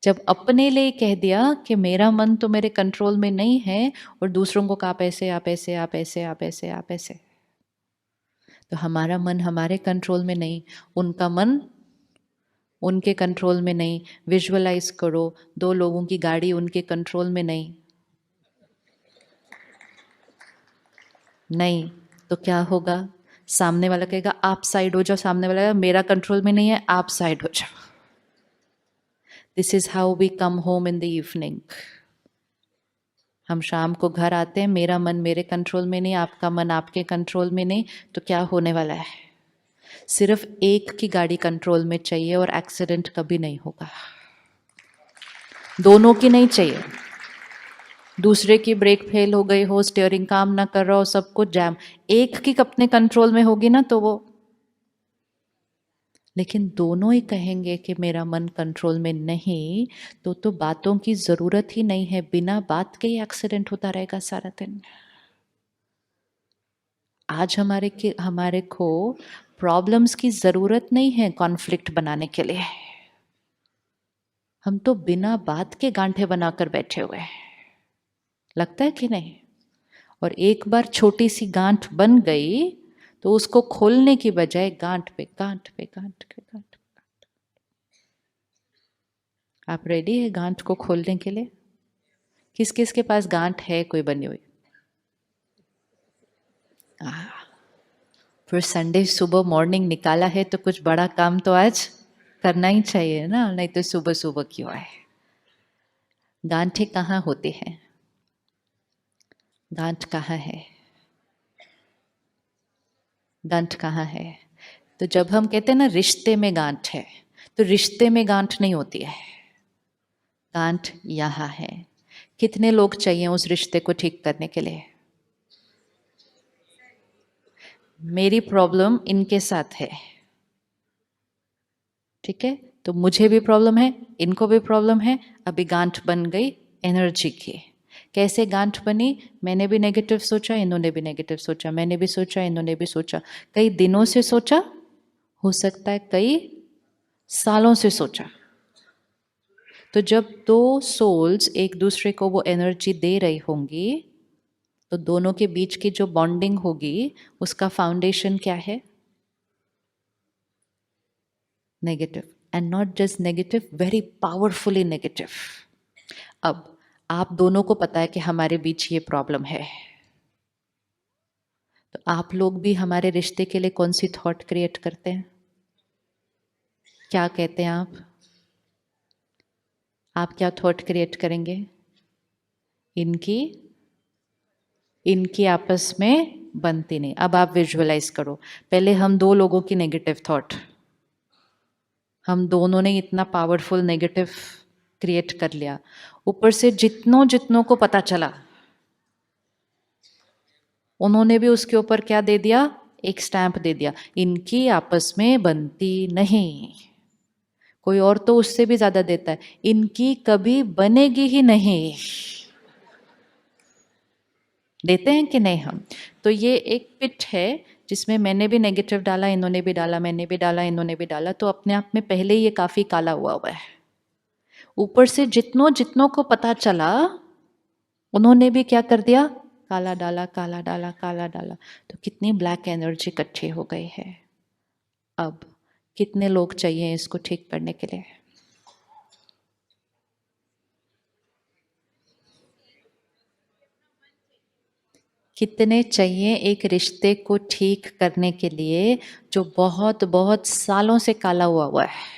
जब अपने लिए कह दिया कि मेरा मन तो मेरे कंट्रोल में नहीं है और दूसरों को कहा आप ऐसे आप ऐसे आप ऐसे आप ऐसे आप ऐसे, तो हमारा मन हमारे कंट्रोल में नहीं, उनका मन उनके कंट्रोल में नहीं। विजुअलाइज करो, दो लोगों की गाड़ी उनके कंट्रोल में नहीं, नहीं तो क्या होगा? सामने वाला कहेगा आप साइड हो जाओ, सामने वाला कहेगा मेरा कंट्रोल में नहीं है, आप साइड हो जाओ। This is how we come home in the evening. हम शाम को घर आते हैं, मेरा मन मेरे कंट्रोल में नहीं, आपका मन आपके कंट्रोल में नहीं, तो क्या होने वाला है? सिर्फ एक की गाड़ी कंट्रोल में चाहिए और एक्सीडेंट कभी नहीं होगा। दोनों की नहीं चाहिए। दूसरे की ब्रेक फेल हो गई हो, स्टीयरिंग काम ना कर रहा हो, सब कुछ जैम, एक की अपने कंट्रोल में होगी ना तो वो। लेकिन दोनों ही कहेंगे कि मेरा मन कंट्रोल में नहीं, तो बातों की जरूरत ही नहीं है, बिना बात के ही एक्सीडेंट होता रहेगा सारा दिन। आज हमारे को प्रॉब्लम्स की जरूरत नहीं है कॉन्फ्लिक्ट बनाने के लिए। हम तो बिना बात के गांठे बनाकर बैठे हुए हैं, लगता है कि नहीं? और एक बार छोटी सी गांठ बन गई तो उसको खोलने की बजाय गांठ पे गांठ पे गांठ पे गांठ पे। आप रेडी है गांठ को खोलने के लिए? किस किस के पास गांठ है कोई बनी हुई? फिर संडे सुबह मॉर्निंग निकाला है तो कुछ बड़ा काम तो आज करना ही चाहिए ना, नहीं तो सुबह सुबह क्यों आए? गांठें कहाँ होती हैं? गांठ कहाँ है? गांठ कहाँ है? तो जब हम कहते हैं ना रिश्ते में गांठ है, तो रिश्ते में गांठ नहीं होती है, गांठ यहाँ है। कितने लोग चाहिए उस रिश्ते को ठीक करने के लिए? मेरी प्रॉब्लम इनके साथ है, ठीक है, तो मुझे भी प्रॉब्लम है, इनको भी प्रॉब्लम है, अभी गांठ बन गई एनर्जी की। कैसे गांठ बनी? मैंने भी नेगेटिव सोचा, इन्होंने भी नेगेटिव सोचा, मैंने भी सोचा, इन्होंने भी सोचा, कई दिनों से सोचा, हो सकता है कई सालों से सोचा। तो जब दो सोल्स एक दूसरे को वो एनर्जी दे रही होंगी, तो दोनों के बीच की जो बॉन्डिंग होगी उसका फाउंडेशन क्या है? Negative, and not just negative, very powerfully negative. अब आप दोनों को पता है कि हमारे बीच ये प्रॉब्लम है, तो आप लोग भी हमारे रिश्ते के लिए कौन सी थॉट क्रिएट करते हैं? क्या कहते हैं आप? आप क्या थॉट क्रिएट करेंगे? इनकी इनकी आपस में बनती नहीं। अब आप विजुअलाइज करो, पहले हम दो लोगों की नेगेटिव थॉट, हम दोनों ने इतना पावरफुल नेगेटिव क्रिएट कर लिया, ऊपर से जितनों जितनों को पता चला उन्होंने भी उसके ऊपर क्या दे दिया? एक स्टैंप दे दिया, इनकी आपस में बनती नहीं। कोई और तो उससे भी ज्यादा देता है, इनकी कभी बनेगी ही नहीं। देते हैं कि नहीं हम? तो ये एक पिट है जिसमें मैंने भी नेगेटिव डाला, इन्होंने भी डाला, मैंने भी डाला, इन्होंने भी डाला, तो अपने आप में पहले ही ये काफी काला हुआ है। ऊपर से जितनों जितनों को पता चला उन्होंने भी क्या कर दिया? काला डाला, काला डाला, काला डाला, तो कितनी ब्लैक एनर्जी इकट्ठी हो गई है। अब कितने लोग चाहिए इसको ठीक करने के लिए? कितने चाहिए एक रिश्ते को ठीक करने के लिए जो बहुत बहुत सालों से काला हुआ है?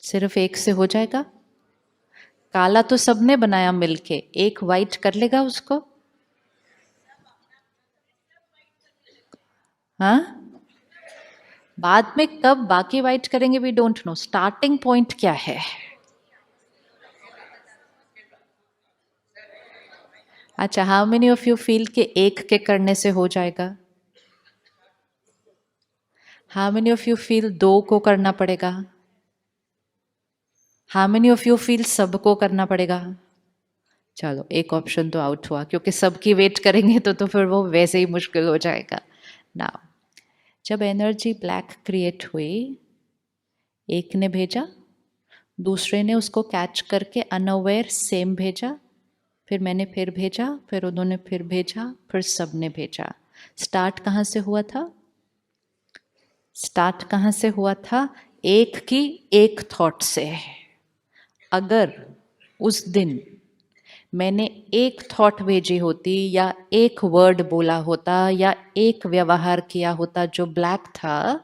सिर्फ एक से हो जाएगा? काला तो सबने बनाया मिलके, एक वाइट कर लेगा उसको? हाँ, बाद में कब बाकी वाइट करेंगे we don't know, starting point क्या है? अच्छा, how many of you feel कि एक के करने से हो जाएगा? How many of you feel दो को करना पड़ेगा? How many of you feel सबको करना पड़ेगा? चलो एक ऑप्शन तो आउट हुआ, क्योंकि सबकी वेट करेंगे तो फिर वो वैसे ही मुश्किल हो जाएगा ना। जब एनर्जी ब्लैक क्रिएट हुई, एक ने भेजा, दूसरे ने उसको कैच करके अनअवेयर सेम भेजा, फिर मैंने फिर भेजा, फिर उन्होंने फिर भेजा, फिर सब ने भेजा। स्टार्ट कहाँ से हुआ था? स्टार्ट कहाँ से हुआ था? एक की एक थॉट से। अगर उस दिन मैंने एक थॉट भेजी होती या एक वर्ड बोला होता या एक व्यवहार किया होता जो ब्लैक था,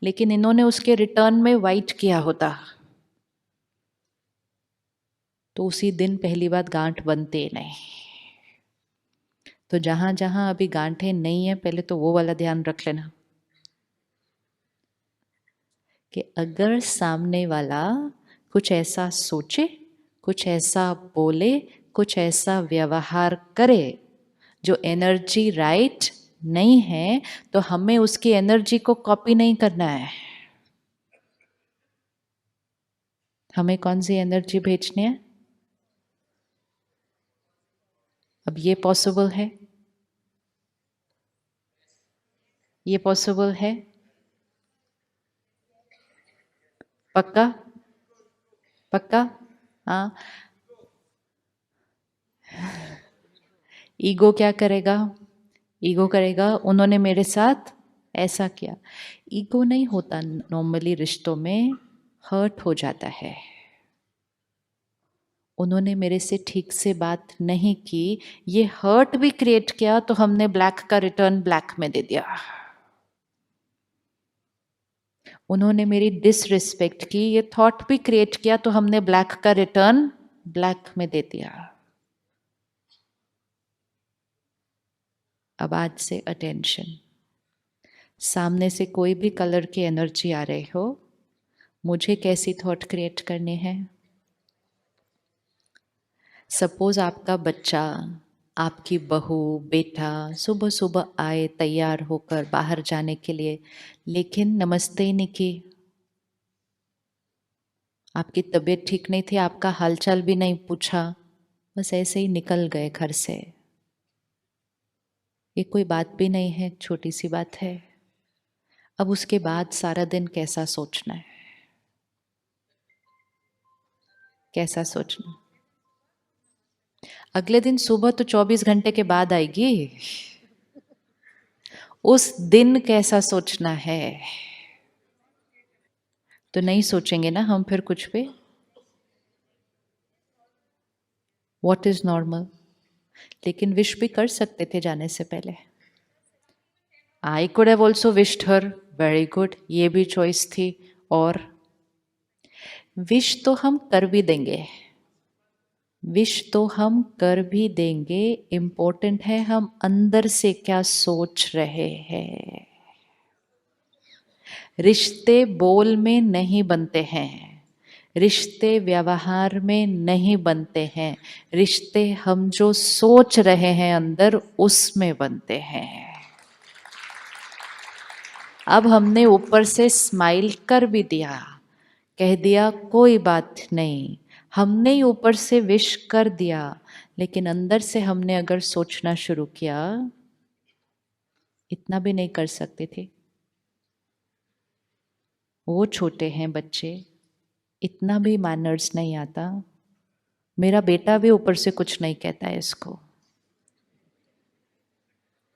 लेकिन इन्होंने उसके रिटर्न में वाइट किया होता, तो उसी दिन पहली बात गांठ बनते नहीं। तो जहां जहां अभी गांठें नहीं है, पहले तो वो वाला ध्यान रख लेना कि अगर सामने वाला कुछ ऐसा सोचे, कुछ ऐसा बोले, कुछ ऐसा व्यवहार करे जो एनर्जी राइट नहीं है, तो हमें उसकी एनर्जी को कॉपी नहीं करना है। हमें कौन सी एनर्जी भेजनी है? अब ये पॉसिबल है? ये पॉसिबल है? पक्का? पक्का? हाँ। ईगो क्या करेगा? ईगो करेगा उन्होंने मेरे साथ ऐसा किया। ईगो नहीं होता नॉर्मली, रिश्तों में हर्ट हो जाता है। उन्होंने मेरे से ठीक से बात नहीं की, ये हर्ट भी क्रिएट किया, तो हमने ब्लैक का रिटर्न ब्लैक में दे दिया। उन्होंने मेरी डिसरिस्पेक्ट की, ये थॉट भी क्रिएट किया, तो हमने ब्लैक का रिटर्न ब्लैक में दे दिया। अब आज से अटेंशन, सामने से कोई भी कलर की एनर्जी आ रही हो, मुझे कैसी थॉट क्रिएट करनी है? सपोज आपका बच्चा, आपकी बहू, बेटा सुबह सुबह आए तैयार होकर बाहर जाने के लिए, लेकिन नमस्ते ही नहीं की। आपकी तबीयत ठीक नहीं थी, आपका हालचाल भी नहीं पूछा, बस ऐसे ही निकल गए घर से। ये कोई बात भी नहीं है, छोटी सी बात है। अब उसके बाद सारा दिन कैसा सोचना है? कैसा सोचना? अगले दिन सुबह तो 24 घंटे के बाद आएगी। उस दिन कैसा सोचना है? तो नहीं सोचेंगे ना हम फिर कुछ भी। What is normal? लेकिन विश भी कर सकते थे जाने से पहले। I could have also wished her, very good, ये भी चॉइस थी। और विश तो हम कर भी देंगे, विश तो हम कर भी देंगे, इम्पोर्टेंट है हम अंदर से क्या सोच रहे हैं। रिश्ते बोल में नहीं बनते हैं, रिश्ते व्यवहार में नहीं बनते हैं, रिश्ते हम जो सोच रहे हैं अंदर उसमें बनते हैं। अब हमने ऊपर से स्माइल कर भी दिया, कह दिया कोई बात नहीं, हमने ही ऊपर से विश कर दिया, लेकिन अंदर से हमने अगर सोचना शुरू किया, इतना भी नहीं कर सकते थे। वो छोटे हैं बच्चे, इतना भी मैनर्स नहीं आता। मेरा बेटा भी ऊपर से कुछ नहीं कहता है इसको।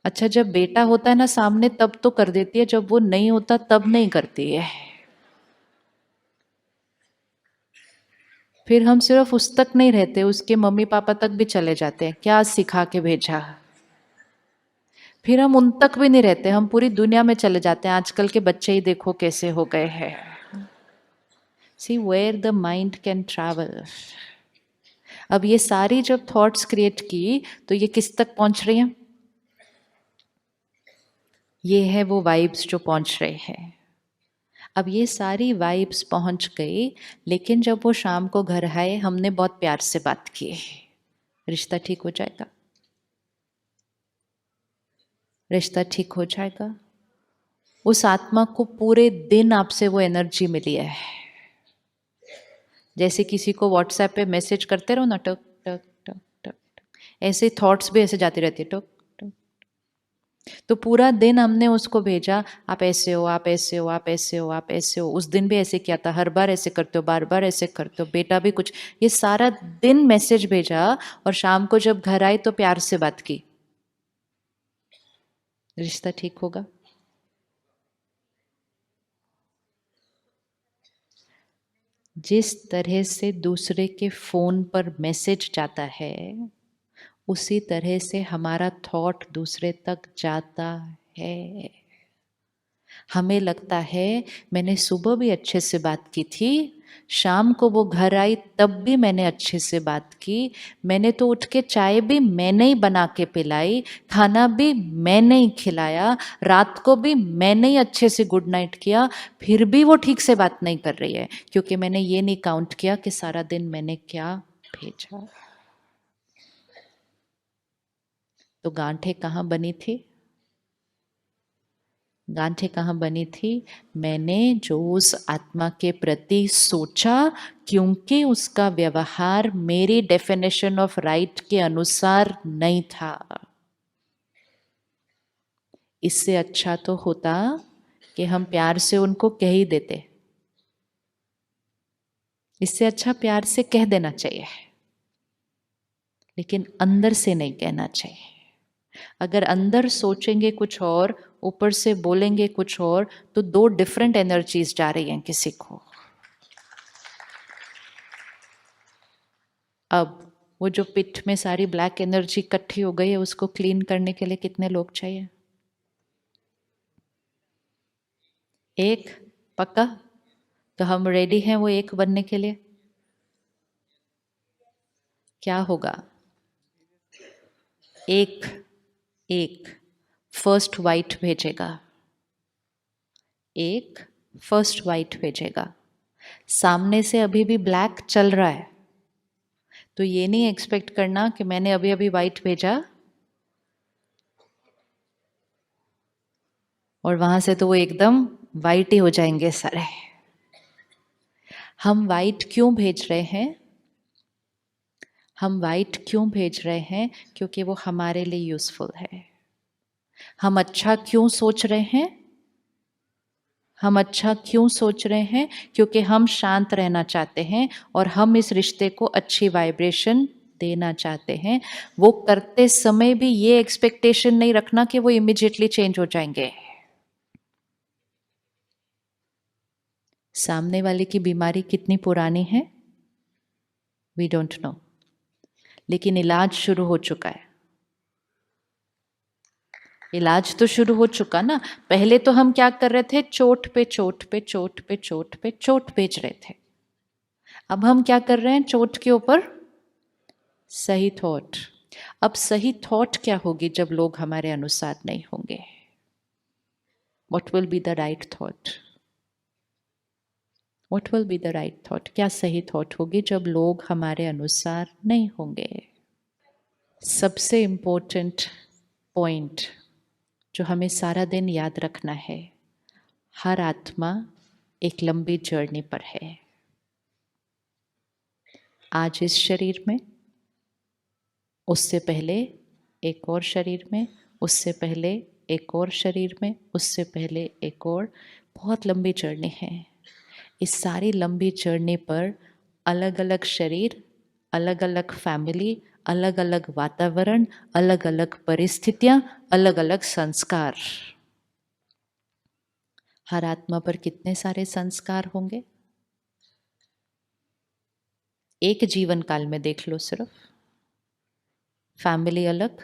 अच्छा, जब बेटा होता है ना सामने तब तो कर देती है, जब वो नहीं होता तब नहीं करती है। फिर हम सिर्फ उस तक नहीं रहते, उसके मम्मी पापा तक भी चले जाते हैं, क्या सिखा के भेजा। फिर हम उन तक भी नहीं रहते, हम पूरी दुनिया में चले जाते हैं। आजकल के बच्चे ही देखो कैसे हो गए हैं। See where the mind can travel. अब ये सारी जब थॉट्स क्रिएट की, तो ये किस तक पहुंच रही हैं? ये है वो वाइब्स जो पहुंच रहे हैं। अब ये सारी वाइब्स पहुंच गई, लेकिन जब वो शाम को घर आए, हमने बहुत प्यार से बात की, रिश्ता ठीक हो जाएगा? रिश्ता ठीक हो जाएगा? उस आत्मा को पूरे दिन आपसे वो एनर्जी मिली है। जैसे किसी को व्हाट्सएप पे मैसेज करते रहो ना, टक टक टक टक टक, ऐसे थॉट्स भी ऐसे जाती रहती है, टक टक। तो पूरा दिन हमने उसको भेजा, आप ऐसे हो, आप ऐसे हो, आप ऐसे हो, आप ऐसे हो। उस दिन भी ऐसे किया था, हर बार ऐसे करते हो, बार बार ऐसे करते हो, बेटा भी कुछ, ये सारा दिन मैसेज भेजा। और शाम को जब घर आई तो प्यार से बात की, रिश्ता ठीक होगा? जिस तरह से दूसरे के फोन पर मैसेज जाता है, उसी तरह से हमारा थॉट दूसरे तक जाता है। हमें लगता है मैंने सुबह भी अच्छे से बात की थी, शाम को वो घर आई तब भी मैंने अच्छे से बात की, मैंने तो उठ के चाय भी मैंने ही बना के पिलाई, खाना भी मैंने ही खिलाया, रात को भी मैंने ही अच्छे से गुड नाइट किया, फिर भी वो ठीक से बात नहीं कर रही है, क्योंकि मैंने ये नहीं काउंट किया कि सारा दिन मैंने क्या भेजा। तो गांठें कहाँ बनी थी? गांठें कहाँ बनी थी? मैंने जो उस आत्मा के प्रति सोचा, क्योंकि उसका व्यवहार मेरी डेफिनेशन ऑफ राइट के अनुसार नहीं था। इससे अच्छा तो होता कि हम प्यार से उनको कह ही देते, इससे अच्छा प्यार से कह देना चाहिए, लेकिन अंदर से नहीं कहना चाहिए। अगर अंदर सोचेंगे कुछ और, ऊपर से बोलेंगे कुछ और, तो दो डिफरेंट एनर्जीज जा रही हैं किसी को। अब वो जो पिट में सारी ब्लैक एनर्जी इकट्ठी हो गई है, उसको क्लीन करने के लिए कितने लोग चाहिए? एक? पक्का? तो हम रेडी हैं वो एक बनने के लिए? क्या होगा? एक एक फर्स्ट वाइट भेजेगा, एक फर्स्ट वाइट भेजेगा। सामने से अभी भी ब्लैक चल रहा है, तो ये नहीं एक्सपेक्ट करना कि मैंने अभी अभी वाइट भेजा और वहां से तो वो एकदम वाइट ही हो जाएंगे सारे। हम वाइट क्यों भेज रहे हैं? हम वाइट क्यों भेज रहे हैं? क्योंकि वो हमारे लिए यूजफुल है। हम अच्छा क्यों सोच रहे हैं? हम अच्छा क्यों सोच रहे हैं? क्योंकि हम शांत रहना चाहते हैं और हम इस रिश्ते को अच्छी वाइब्रेशन देना चाहते हैं। वो करते समय भी ये एक्सपेक्टेशन नहीं रखना कि वो इमिजिएटली चेंज हो जाएंगे। सामने वाले की बीमारी कितनी पुरानी है वी डोंट नो, लेकिन इलाज शुरू हो चुका है। इलाज तो शुरू हो चुका ना। पहले तो हम क्या कर रहे थे? चोट पे चोट पे चोट पे चोट पे चोट भेज रहे थे। अब हम क्या कर रहे हैं? चोट के ऊपर सही थॉट। अब सही थॉट क्या होगी जब लोग हमारे अनुसार नहीं होंगे? What will be the right thought? What will be the right thought? क्या सही थॉट होगी जब लोग हमारे अनुसार नहीं होंगे? सबसे इम्पोर्टेंट पॉइंट जो हमें सारा दिन याद रखना है, हर आत्मा एक लंबी जर्नी पर है। आज इस शरीर में, उससे पहले एक और शरीर में, उससे पहले एक और शरीर में, उससे पहले एक और, बहुत लंबी जर्नी है। इस सारी लंबी जर्नी पर अलग अलग शरीर, अलग अलग फैमिली, अलग अलग वातावरण, अलग अलग परिस्थितियां, अलग अलग संस्कार। हर आत्मा पर कितने सारे संस्कार होंगे? एक जीवन काल में देख लो सिर्फ। फैमिली अलग,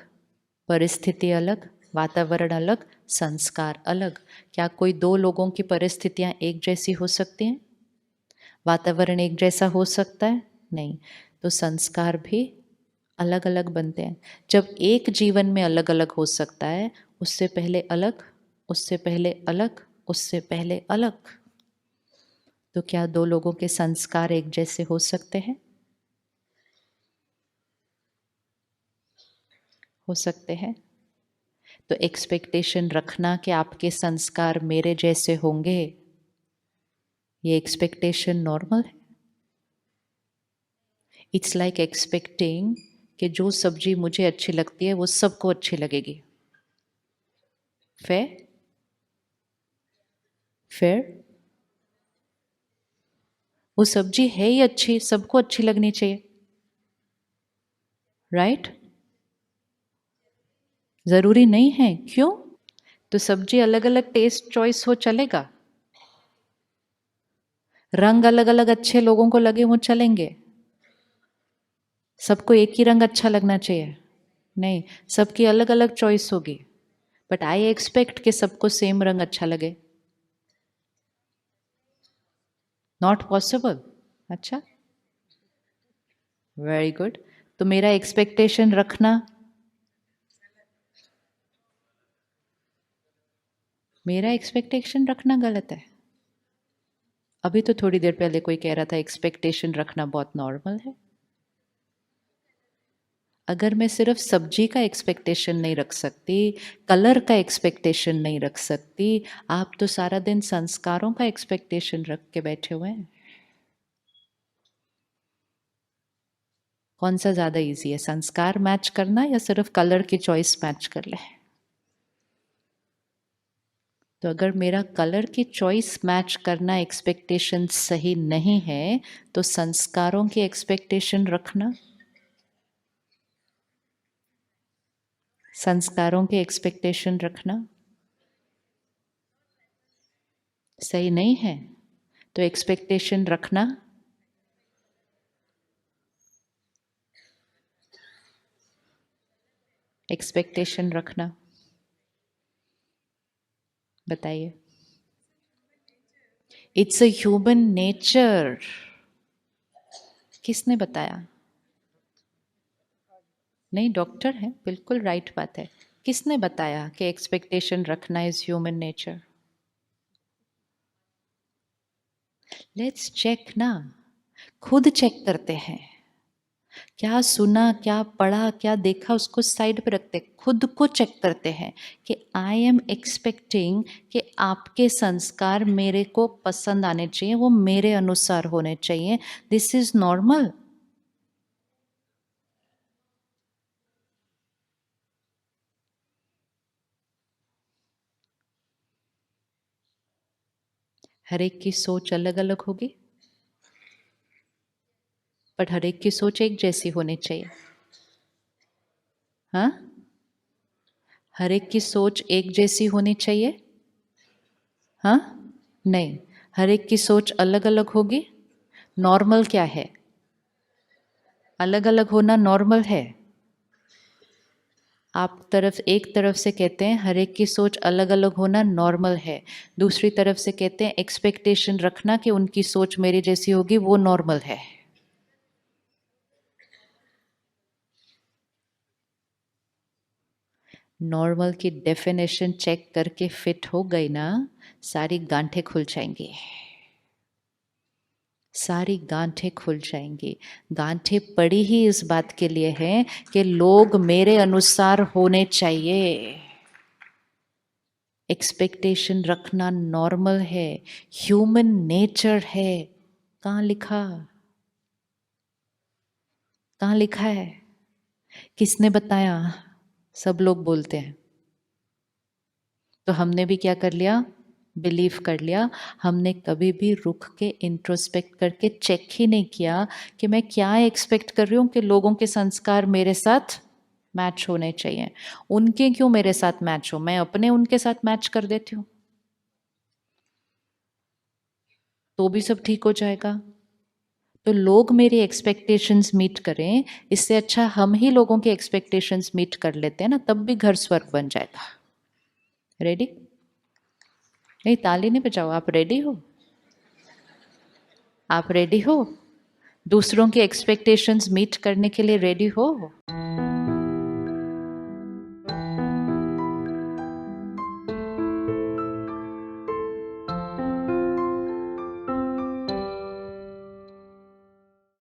परिस्थिति अलग, वातावरण अलग, संस्कार अलग। क्या कोई दो लोगों की परिस्थितियां एक जैसी हो सकती हैं? वातावरण एक जैसा हो सकता है? नहीं। तो संस्कार भी अलग अलग बनते हैं। जब एक जीवन में अलग अलग हो सकता है, उससे पहले अलग, उससे पहले अलग, उससे पहले अलग, तो क्या दो लोगों के संस्कार एक जैसे हो सकते हैं? हो सकते हैं। तो एक्सपेक्टेशन रखना कि आपके संस्कार मेरे जैसे होंगे, ये एक्सपेक्टेशन नॉर्मल है? इट्स लाइक एक्सपेक्टिंग कि जो सब्जी मुझे अच्छी लगती है वो सबको अच्छी लगेगी। Fair, fair. वो सब्जी है ही अच्छी, सबको अच्छी लगनी चाहिए, राइट? जरूरी नहीं है, क्यों? तो सब्जी अलग अलग टेस्ट चॉइस हो, चलेगा? रंग अलग अलग अच्छे लोगों को लगे, वो चलेंगे? सबको एक ही रंग अच्छा लगना चाहिए? नहीं, सबकी अलग अलग चॉइस होगी, बट आई एक्सपेक्ट कि सबको सेम रंग अच्छा लगे। Not possible. अच्छा, वेरी गुड। तो मेरा एक्सपेक्टेशन रखना, मेरा एक्सपेक्टेशन रखना गलत है? अभी तो थोड़ी देर पहले कोई कह रहा था एक्सपेक्टेशन रखना बहुत नॉर्मल है। अगर मैं सिर्फ सब्जी का एक्सपेक्टेशन नहीं रख सकती, कलर का एक्सपेक्टेशन नहीं रख सकती, आप तो सारा दिन संस्कारों का एक्सपेक्टेशन रख के बैठे हुए हैं। कौन सा ज़्यादा इजी है, संस्कार मैच करना या सिर्फ कलर की चॉइस मैच कर ले? तो अगर मेरा कलर की चॉइस मैच करना एक्सपेक्टेशन सही नहीं है, तो संस्कारों की एक्सपेक्टेशन रखना, संस्कारों के एक्सपेक्टेशन रखना सही नहीं है। तो एक्सपेक्टेशन रखना, एक्सपेक्टेशन रखना, बताइए। It's a human nature. किसने बताया? नहीं, डॉक्टर है, बिल्कुल राइट बात है। किसने बताया कि एक्सपेक्टेशन रखना is human nature? Let's check ना, खुद चेक करते हैं। क्या सुना, क्या पढ़ा, क्या देखा, उसको साइड पे रखते, खुद को चेक करते हैं कि आई एम एक्सपेक्टिंग कि आपके संस्कार मेरे को पसंद आने चाहिए, वो मेरे अनुसार होने चाहिए। This is normal. हर एक की सोच अलग अलग होगी, बट हर एक की सोच एक जैसी होनी चाहिए। हाँ, हर एक की सोच एक जैसी होनी चाहिए। हाँ, नहीं, हर एक की सोच अलग अलग होगी। नॉर्मल क्या है? अलग अलग होना नॉर्मल है। आप एक तरफ से कहते हैं हर एक की सोच अलग अलग होना नॉर्मल है, दूसरी तरफ से कहते हैं एक्सपेक्टेशन रखना कि उनकी सोच मेरी जैसी होगी, वो नॉर्मल है। नॉर्मल की डेफिनेशन चेक करके फिट हो गई ना, सारी गांठें खुल जाएंगी, सारी गांठें खुल जाएंगी। गांठें पड़ी ही इस बात के लिए हैं कि लोग मेरे अनुसार होने चाहिए। एक्सपेक्टेशन रखना नॉर्मल है, ह्यूमन नेचर है। कहाँ लिखा? कहाँ लिखा है? किसने बताया? सब लोग बोलते हैं। तो हमने भी क्या कर लिया? बिलीव कर लिया। हमने कभी भी रुक के इंट्रोस्पेक्ट करके चेक ही नहीं किया कि मैं क्या एक्सपेक्ट कर रही हूँ कि लोगों के संस्कार मेरे साथ मैच होने चाहिए। उनके क्यों मेरे साथ मैच हो, मैं अपने उनके साथ मैच कर देती हूँ, तो भी सब ठीक हो जाएगा। तो लोग मेरी एक्सपेक्टेशंस मीट करें, इससे अच्छा हम ही लोगों के एक्सपेक्टेशंस मीट कर लेते हैं ना, तब भी घर स्वर्ग बन जाएगा। रेडी? नहीं, ताली नहीं बजाओ। आप रेडी हो? आप रेडी हो? दूसरों के एक्सपेक्टेशंस मीट करने के लिए रेडी हो?